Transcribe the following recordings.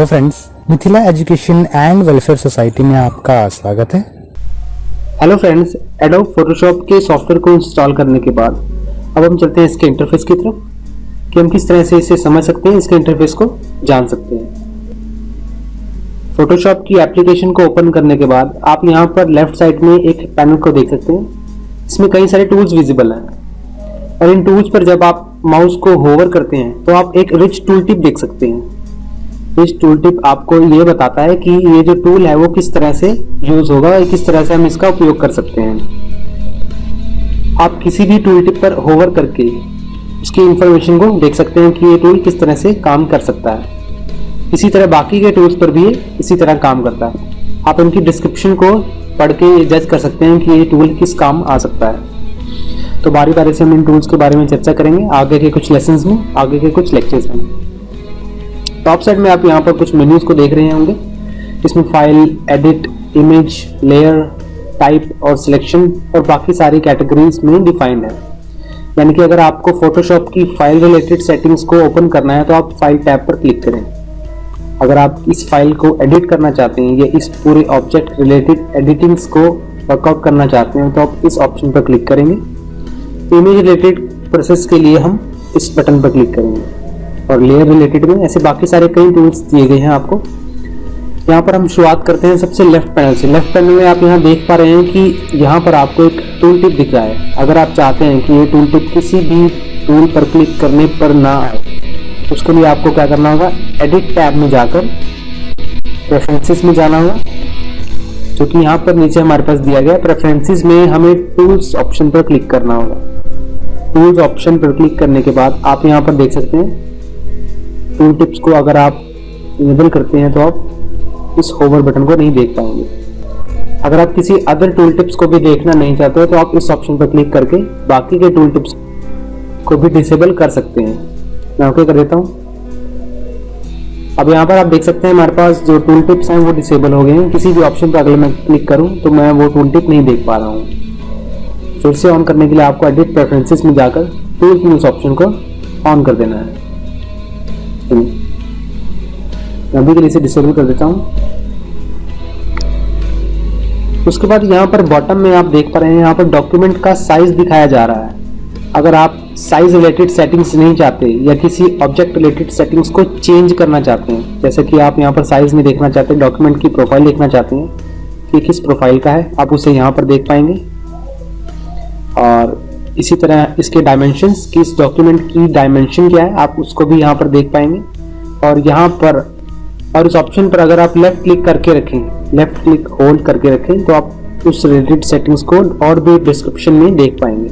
Hello friends, Mithila education and welfare society में आपका स्वागत है। हेलो फ्रेंड्स, एडोब फोटोशॉप के सॉफ्टवेयर को इंस्टॉल करने के बाद अब हम चलते हैं इसके इंटरफेस की तरफ कि हम किस तरह से इसे समझ सकते हैं, इसके इंटरफेस को जान सकते हैं। फोटोशॉप की एप्लीकेशन को ओपन करने के बाद आप यहाँ पर लेफ्ट साइड में एक पैनल को देख सकते हैं। इसमें कई सारे टूल्स विजिबल हैं और इन टूल्स पर जब आप माउस को होवर करते हैं तो आप एक रिच टूल टिप देख सकते हैं। इस टूल टिप आपको ये बताता है कि ये जो टूल है वो किस तरह से यूज होगा और किस तरह से हम इसका उपयोग कर सकते हैं। आप किसी भी टूल टिप पर होवर करके उसकी इंफॉर्मेशन को देख सकते हैं कि ये टूल किस तरह से काम कर सकता है। इसी तरह बाकी के टूल्स पर भी इसी तरह काम करता है। आप इनकी डिस्क्रिप्शन को पढ़ के जज कर सकते हैं कि ये टूल किस काम आ सकता है। तो बारी बारी से हम इन टूल्स के बारे में चर्चा करेंगे आगे के कुछ लेसन्स में, आगे के कुछ लेक्चर्स में। टॉप साइड में आप यहाँ पर कुछ मेन्यूज को देख रहे होंगे। इसमें file, edit, image, layer, type और सिलेक्शन और बाकी सारी कैटेगरीज में डिफाइंड है। यानी कि अगर आपको फोटोशॉप की फाइल रिलेटेड सेटिंग्स को ओपन करना है तो आप फाइल टैब पर क्लिक करें। अगर आप इस फाइल को एडिट करना चाहते हैं या इस पूरे ऑब्जेक्ट रिलेटेड एडिटिंग्स को वर्कआउट करना चाहते हैं तो आप इस ऑप्शन पर क्लिक करेंगे। इमेज रिलेटेड प्रोसेस के लिए हम इस बटन पर क्लिक करेंगे और लेयर रिलेटेड में ऐसे बाकी सारे कई टूल्स दिए गए हैं आपको। यहाँ पर हम शुरुआत करते हैं सबसे लेफ्ट पैनल से। लेफ्ट पैनल में आप यहाँ देख पा रहे हैं कि यहाँ पर आपको एक टूल टिप दिख रहा है। अगर आप चाहते हैं कि ये टूल टिप किसी भी टूल पर क्लिक करने पर ना आए तो उसके लिए आपको क्या करना होगा, एडिट टैब में जाकर प्रेफरेंसेस में जाना होगा, जो कि यहाँ पर नीचे हमारे पास दिया गया। प्रेफरेंसेस में हमें टूल्स ऑप्शन पर क्लिक करना होगा। टूल्स ऑप्शन पर क्लिक करने के बाद आप यहाँ पर देख सकते हैं टूल टिप्स को अगर आप इनेबल करते हैं तो आप इस होवर बटन को नहीं देख पाएंगे। अगर आप किसी अदर टूल टिप्स को भी देखना नहीं चाहते हो तो आप इस ऑप्शन पर क्लिक करके बाकी के टूल टिप्स को भी डिसेबल कर सकते हैं। मैं ओके कर देता हूं। अब यहाँ पर आप देख सकते हैं हमारे पास जो टूल टिप्स हैं वो डिसेबल हो गए हैं। किसी भी ऑप्शन पर अगर मैं क्लिक करूं तो मैं वो टूल टिप नहीं देख पा रहा हूँ। फिर से ऑन करने के लिए आपको एडिट प्रेफरेंसेस में जाकर टूल्स में उस ऑप्शन को ऑन कर देना है। अभी के लिए इसे डिसेबल कर देता हूं। उसके बाद यहाँ पर बॉटम में आप देख पा रहे हैं यहाँ पर डॉक्यूमेंट का साइज दिखाया जा रहा है। अगर आप साइज रिलेटेड सेटिंग्स नहीं चाहते या किसी ऑब्जेक्ट रिलेटेड सेटिंग्स को चेंज करना चाहते हैं, जैसे कि आप यहाँ पर साइज में देखना चाहते हैं, डॉक्यूमेंट की प्रोफाइल देखना चाहते हैं कि किस प्रोफाइल का है, आप उसे यहाँ पर देख पाएंगे। और इसी तरह इसके डायमेंशंस कि इस डॉक्यूमेंट की डायमेंशन क्या है आप उसको भी यहाँ पर देख पाएंगे। और यहाँ पर और इस ऑप्शन पर अगर आप लेफ्ट क्लिक करके रखें, लेफ्ट क्लिक होल्ड करके रखें तो आप उस रिलेटेड सेटिंग्स को और भी डिस्क्रिप्शन में देख पाएंगे।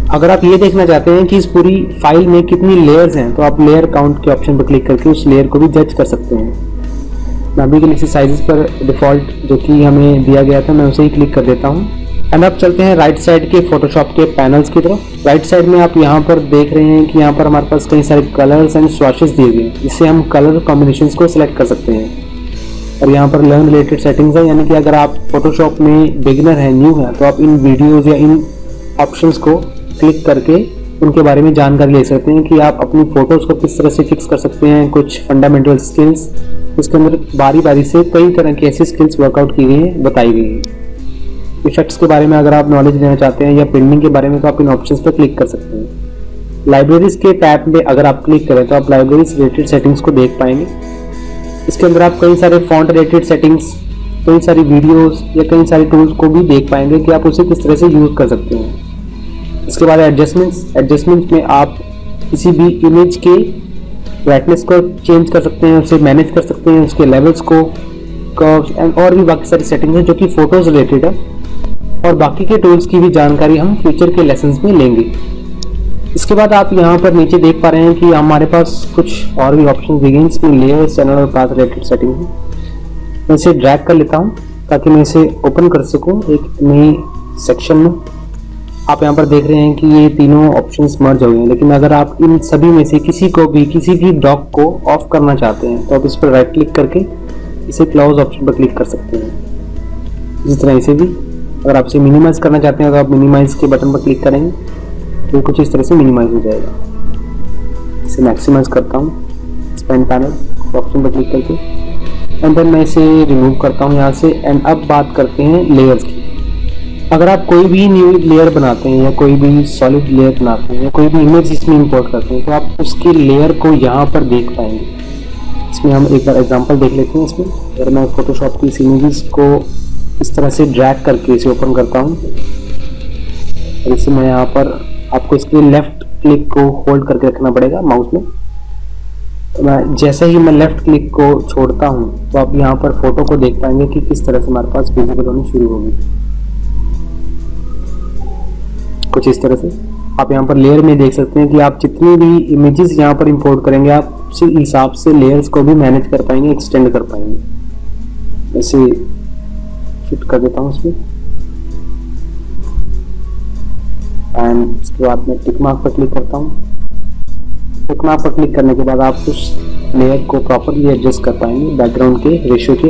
अगर आप ये देखना चाहते हैं कि इस पूरी फाइल में कितनी लेयर्स हैं तो आप लेयर काउंट के ऑप्शन पर क्लिक करके उस लेयर को भी जज कर सकते हैं। मैं अभी के लिए साइजेस पर डिफॉल्ट जो कि हमें दिया गया था मैं उसे ही क्लिक कर देता हूँ। एंड अब चलते हैं राइट साइड के फोटोशॉप के पैनल्स की तरफ। राइट साइड में आप यहाँ पर देख रहे हैं कि यहाँ पर हमारे पास कई सारे कलर्स एंड स्वैशेस दिए गए हैं, जिससे हम कलर कॉम्बिनेशंस को सिलेक्ट कर सकते हैं। और यहाँ पर लर्न रिलेटेड सेटिंग्स है, यानी कि अगर आप फोटोशॉप में बिगिनर है, न्यू है, तो आप इन वीडियोज या इन ऑप्शंस को क्लिक करके उनके बारे में जानकारी ले सकते हैं कि आप अपनी फोटोज को किस तरह से फिक्स कर सकते हैं। कुछ फंडामेंटल स्किल्स, इसके अंदर बारी बारी से कई तरह की ऐसी स्किल्स वर्कआउट की गई है, बताई गई है। इफेक्ट्स के बारे में अगर आप नॉलेज लेना चाहते हैं या प्रिंटिंग के बारे में तो आप इन ऑप्शंस पर क्लिक कर सकते हैं। लाइब्रेरीज के टैब में अगर आप क्लिक करें तो आप लाइब्रेरीज रिलेटेड सेटिंग्स को देख पाएंगे। इसके अंदर आप कई सारे फॉन्ट रिलेटेड सेटिंग्स, कई सारी वीडियोस या कई सारे टूल्स को भी देख पाएंगे कि आप उसे किस तरह से यूज कर सकते हैं। इसके बाद एडजस्टमेंट्स में आप किसी भी इमेज के ब्राइटनेस को चेंज कर सकते हैं, उसे मैनेज कर सकते हैं, उसके लेवल्स को, कर्व्स एंड और भी बाकी सारी सेटिंग्स हैं जो कि फोटोज रिलेटेड है। और बाकी के टूल्स की भी जानकारी हम फ्यूचर के लेसन्स में लेंगे। इसके बाद आप यहाँ पर नीचे देख पा रहे हैं कि हमारे पास कुछ और भी ऑप्शन दिए गए हैं। इसमें लेयर, चैनल और पाथ रिलेटेड सेटिंग है। मैं इसे ड्रैग कर लेता हूँ ताकि मैं इसे ओपन कर सकूँ एक नई सेक्शन में। आप यहाँ पर देख रहे हैं कि ये तीनों ऑप्शंस मर्ज हो गए हैं, लेकिन अगर आप इन सभी में से किसी भी डॉक को ऑफ करना चाहते हैं तो आप इस पर राइट क्लिक करके इसे क्लोज ऑप्शन पर क्लिक कर सकते हैं। इसी तरह इसे भी अगर आप इसे मिनिमाइज करना चाहते हैं तो आप मिनिमाइज के बटन पर क्लिक करेंगे तो कुछ इस तरह से मिनिमाइज हो जाएगा। इसे मैक्सिमाइज करता हूँ, स्पेन पैनल। ऑप्शन पर क्लिक करके, एंड देन मैं इसे रिमूव करता हूँ यहाँ से। एंड अब बात करते हैं लेयर्स की। अगर आप कोई भी न्यू लेयर बनाते हैं या कोई भी सॉलिड लेयर बनाते हैं या कोई भी इमेज इसमें इंपोर्ट करते हैं तो आप उसकी लेयर को यहाँ पर देख पाएंगे। इसमें हम एक बार एग्जांपल देख लेते हैं। इसमें अगर मैं फोटोशॉप की इस इमेजेस को इस तरह से ड्रैग करके इसे ओपन करता हूँ और इसे मैं यहाँ पर, आपको इसके लेफ्ट क्लिक को होल्ड करके रखना पड़ेगा माउस में। तो मैं जैसे ही मैं लेफ्ट क्लिक को छोड़ता हूँ तो आप यहाँ पर फोटो को देख पाएंगे कि किस तरह से हमारे पास विजिबल होनी शुरू होगी। कुछ इस तरह से आप यहाँ पर लेयर में देख सकते हैं कि आप जितनी भी इमेजेस यहाँ पर इंपोर्ट करेंगे आप उसी हिसाब से लेयर्स को भी मैनेज कर पाएंगे, एक्सटेंड कर पाएंगे। ऐसे फिट कर देता हूँ इसमें एंड इसके बाद मैं टिक मार्क पर क्लिक करता हूँ। टिक मार्क पर क्लिक करने के बाद आप उस लेयर को प्रॉपरली एडजस्ट कर पाएंगे बैकग्राउंड के रेशियो के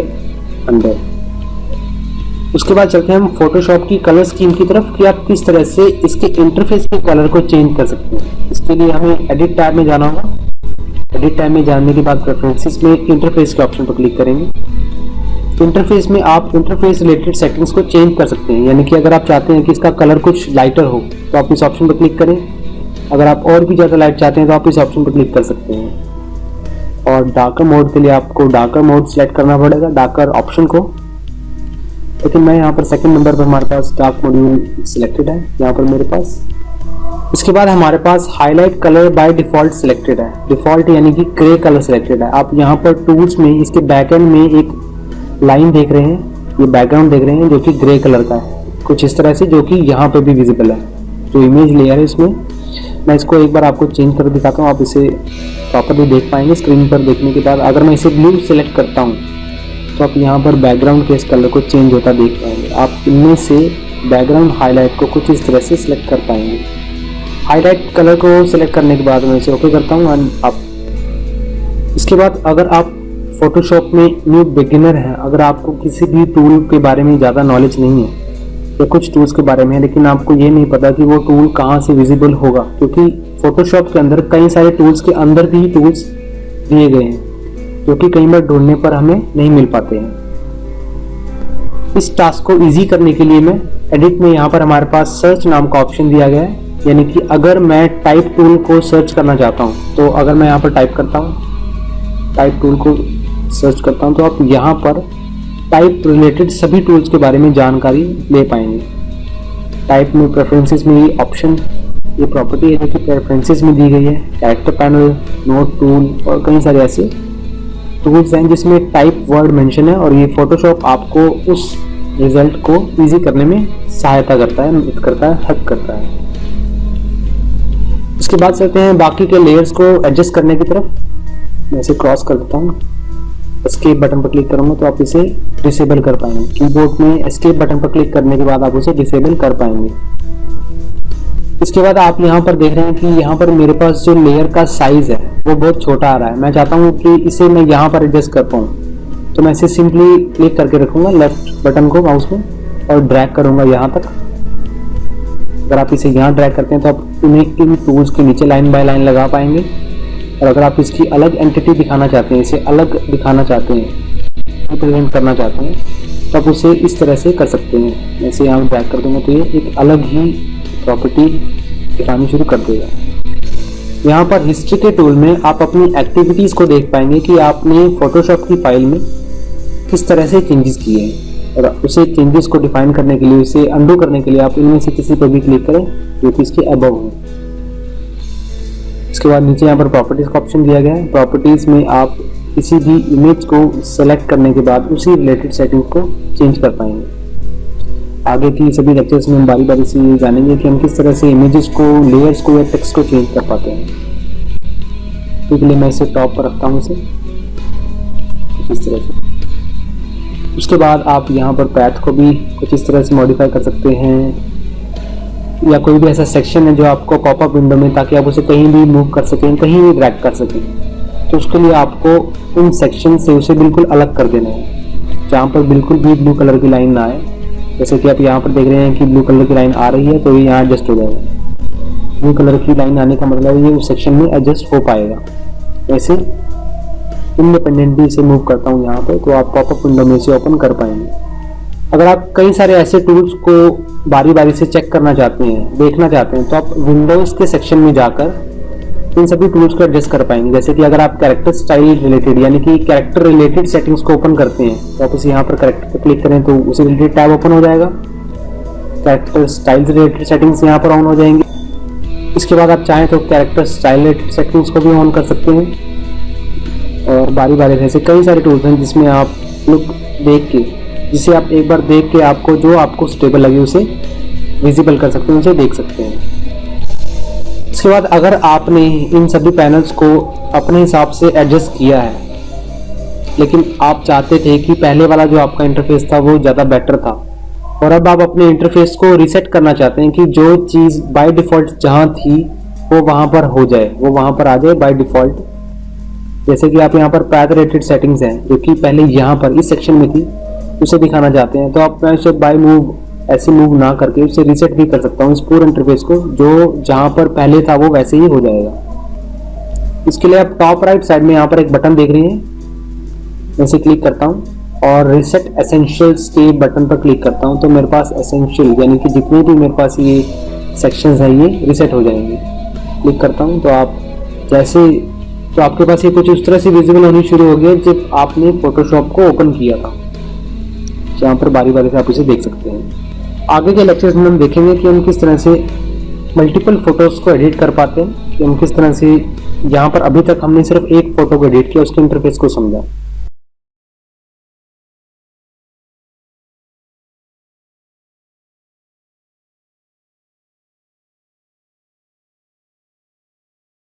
अंदर। उसके बाद चलते हैं हम फोटोशॉप की कलर स्कीम की तरफ कि आप किस तरह से इसके इंटरफेस के कलर को चेंज कर सकते हैं। इसके लिए हमें एडिट टैब में जाना होगा। एडिट टैब में जाने के बाद प्रेफरेंसेस में इंटरफेस के ऑप्शन पर क्लिक करेंगे। इंटरफेस में आप इंटरफेस रिलेटेड सेटिंग्स को चेंज कर सकते हैं, यानी कि अगर आप चाहते हैं कि इसका कलर कुछ लाइटर हो तो आप इस ऑप्शन पर क्लिक करें। अगर आप और भी ज़्यादा लाइट चाहते हैं तो आप इस ऑप्शन पर क्लिक कर सकते हैं। और डार्कर मोड के लिए आपको डार्कर मोड सेलेक्ट करना पड़ेगा, डार्कर ऑप्शन को। लेकिन मैं यहाँ पर सेकंड नंबर पर हमारे पास डार्क मॉड्यूल सिलेक्टेड है यहाँ पर मेरे पास। इसके बाद हमारे पास highlight colour by default selected है। डिफॉल्ट यानी कि ग्रे कलर सिलेक्टेड है। आप यहाँ पर टूल्स में इसके बैक एंड में एक लाइन देख रहे हैं, ये बैकग्राउंड देख रहे हैं जो कि ग्रे कलर का है, कुछ इस तरह से, जो कि यहाँ पे भी विजिबल है। जो इमेज लेयर है इसमें, मैं इसको एक बार आपको चेंज कर दिखाता हूँ, आप इसे प्रॉपरली देख पाएंगे स्क्रीन पर देखने के बाद। अगर मैं इसे ब्लू सेलेक्ट करता हूँ तो आप यहाँ पर बैकग्राउंड के इस कलर को चेंज होता देख पाएंगे। आप इनमें से बैकग्राउंड हाईलाइट को कुछ इस तरह से सिलेक्ट कर पाएंगे। हाईलाइट कलर को सिलेक्ट करने के बाद मैं इसे ओके करता हूँ। एंड आप इसके बाद अगर आप फोटोशॉप में न्यू बिगिनर हैं, अगर आपको किसी भी टूल के बारे में ज़्यादा नॉलेज नहीं है या कुछ टूल्स के बारे में, लेकिन आपको ये नहीं पता कि वो टूल कहाँ से विजिबल होगा, क्योंकि फोटोशॉप के अंदर कई सारे टूल्स के अंदर भी टूल्स दिए गए हैं जो कि कई बार ढूंढने पर हमें नहीं मिल पाते हैं। इस टास्क को इजी करने के लिए मैं एडिट में यहाँ पर हमारे पास सर्च नाम का ऑप्शन दिया गया है, यानी कि अगर मैं टाइप टूल को सर्च करना चाहता हूँ तो अगर मैं यहाँ पर टाइप करता हूँ, टाइप टूल को सर्च करता हूँ, तो आप यहाँ पर टाइप रिलेटेड सभी टूल्स के बारे में जानकारी ले पाएंगे। टाइप में प्रेफरेंसेस में ये ऑप्शन, ये प्रॉपर्टी है जो कि प्रेफरेंसेस में दी गई है, कैरेक्टर पैनल, नोट टूल और कई सारे ऐसे टूल्स हैं जिसमें टाइप वर्ड मेंशन है। और ये फोटोशॉप आपको उस रिजल्ट को इजी करने में सहायता करता है, मदद करता है, हेल्प करता है। इसके बाद चलते हैं बाकी के लेयर्स को एडजस्ट करने की तरफ। मैं इसे क्रॉस कर देता हूँ, एस्केप बटन पर क्लिक करूंगा तो आप इसे डिसेबल कर पाएंगे। कीबोर्ड में एस्केप बटन पर क्लिक करने के बाद आप उसे डिसेबल कर पाएंगे। इसके बाद आप यहाँ पर देख रहे हैं कि यहाँ पर मेरे पास जो लेयर का साइज है वो बहुत छोटा आ रहा है। मैं चाहता हूँ कि इसे मैं यहाँ पर एडजस्ट कर पाऊँ, तो मैं इसे सिंपली क्लिक करके रखूंगा लेफ्ट बटन को माउस में और ड्रैग करूंगा यहाँ तक। अगर आप इसे यहाँ ड्रैग करते हैं तो आप इन टूल्स के नीचे लाइन बाय लाइन लगा पाएंगे। और अगर आप इसकी अलग एंटिटी दिखाना चाहते हैं, इसे अलग दिखाना चाहते हैं, रिप्रेजेंट करना चाहते हैं, तो आप उसे इस तरह से कर सकते हैं। मैं इसे यहाँ ड्रैग कर दूंगा तो ये एक अलग ही प्रॉपर्टी दिखानी शुरू कर देगा। यहाँ पर हिस्ट्री के टूल में आप अपनी एक्टिविटीज़ को देख पाएंगे कि आपने फोटोशॉप की फाइल में किस तरह से चेंजेस किए हैं। और उसे चेंजेस को डिफाइन करने के लिए, उसे अंडू करने के लिए आप इनमें से किसी पर भी क्लिक करें जो कि इसके अबव हो। इसके बाद नीचे यहाँ पर प्रॉपर्टीज का ऑप्शन दिया गया है। प्रॉपर्टीज में आप किसी भी इमेज को सेलेक्ट करने के बाद उसी रिलेटेड सेटिंग को चेंज कर पाएंगे। आगे की सभी लेक्चर्स में हम बारी बारी से ये जानेंगे कि हम किस तरह से इमेजेस को, लेयर्स को या टेक्स्ट को चेंज कर पाते हैं। तो इसके लिए मैं इसे टॉप पर रखता हूँ, इसे इस तरह से। उसके बाद आप यहाँ पर पैथ को भी कुछ इस तरह से मॉडिफाई कर सकते हैं, या कोई भी ऐसा सेक्शन है जो आपको पॉपअप विंडो में, ताकि आप उसे कहीं भी मूव कर सकें, कहीं भी ड्रैग कर सकें। तो उसके लिए आपको उन सेक्शन से उसे बिल्कुल अलग कर देना है, जहाँ पर बिल्कुल भी ब्लू कलर की लाइन ना आए। जैसे कि आप यहाँ पर देख रहे हैं कि ब्लू कलर की लाइन आ रही है, तो ये यहाँ एडजस्ट हो जाएगा। ब्लू कलर की लाइन आने का मतलब ये उस सेक्शन में एडजस्ट हो पाएगा। ऐसे इंडिपेंडेंटली से मूव करता हूँ यहाँ पे, तो आप पॉपअप विंडो में से ओपन कर पाएंगे। अगर आप कई सारे ऐसे टूल्स को बारी बारी से चेक करना चाहते हैं, देखना चाहते हैं, तो आप विंडोज के सेक्शन में जाकर इन सभी टूल्स को एडजस्ट कर पाएंगे। जैसे कि अगर आप कैरेक्टर स्टाइल रिलेटेड यानी कि कैरेक्टर रिलेटेड सेटिंग्स को ओपन करते हैं, तो आप इसे यहाँ पर कैरेक्टर पर क्लिक करें तो उसी रिलेटेड टैब ओपन हो जाएगा। कैरेक्टर स्टाइल रिलेटेड सेटिंग्स यहाँ पर ऑन हो जाएंगे। इसके बाद आप चाहें तो कैरेक्टर स्टाइल रिलेटेड सेटिंग्स को भी ऑन कर सकते हैं। और बारी बारी ऐसे कई सारे टूल्स हैं जिसमें आप लुक देख के, जिसे आप एक बार देख के आपको जो आपको स्टेबल लगे उसे विजिबल कर सकते हैं, उसे देख सकते हैं। इसके बाद अगर आपने इन सभी पैनल्स को अपने हिसाब से एडजस्ट किया है, लेकिन आप चाहते थे कि पहले वाला जो आपका इंटरफेस था वो ज़्यादा बेटर था, और अब आप अपने इंटरफेस को रीसेट करना चाहते हैं कि जो चीज़ बाय डिफ़ॉल्ट जहाँ थी वो वहाँ पर हो जाए, वो वहाँ पर आ जाए बाय डिफ़ॉल्ट। जैसे कि आप यहाँ पर पैथ रिलेटेड सेटिंग्स हैं जो कि पहले यहाँ पर इस सेक्शन में थी, उसे दिखाना चाहते हैं, तो आप मैं उसे बाय मूव ऐसे मूव ना करके उसे रीसेट भी कर सकता हूँ इस पूरे इंटरफेस को, जो जहाँ पर पहले था वो वैसे ही हो जाएगा। इसके लिए आप टॉप राइट साइड में यहाँ पर एक बटन देख रहे हैं, मैं इसे क्लिक करता हूँ और रीसेट एसेंशियल्स के बटन पर क्लिक करता हूँ, तो मेरे पास एसेंशियल यानी कि जितने भी मेरे पास ये सेक्शंस हैं ये रीसेट हो जाएंगे। क्लिक करता हूँ तो आप जैसे तो आपके पास ये कुछ उस तरह से विजिबल होनी शुरू हो गया जब आपने फोटोशॉप को ओपन किया था। यहाँ पर बारी बारी से आप इसे देख सकते हैं। आगे के लेक्चर्स में हम देखेंगे कि हम किस तरह से मल्टीपल फोटोज को एडिट कर पाते हैं, कि हम किस तरह से यहाँ पर अभी तक हमने सिर्फ एक फोटो को एडिट किया, उसके इंटरफेस को समझा।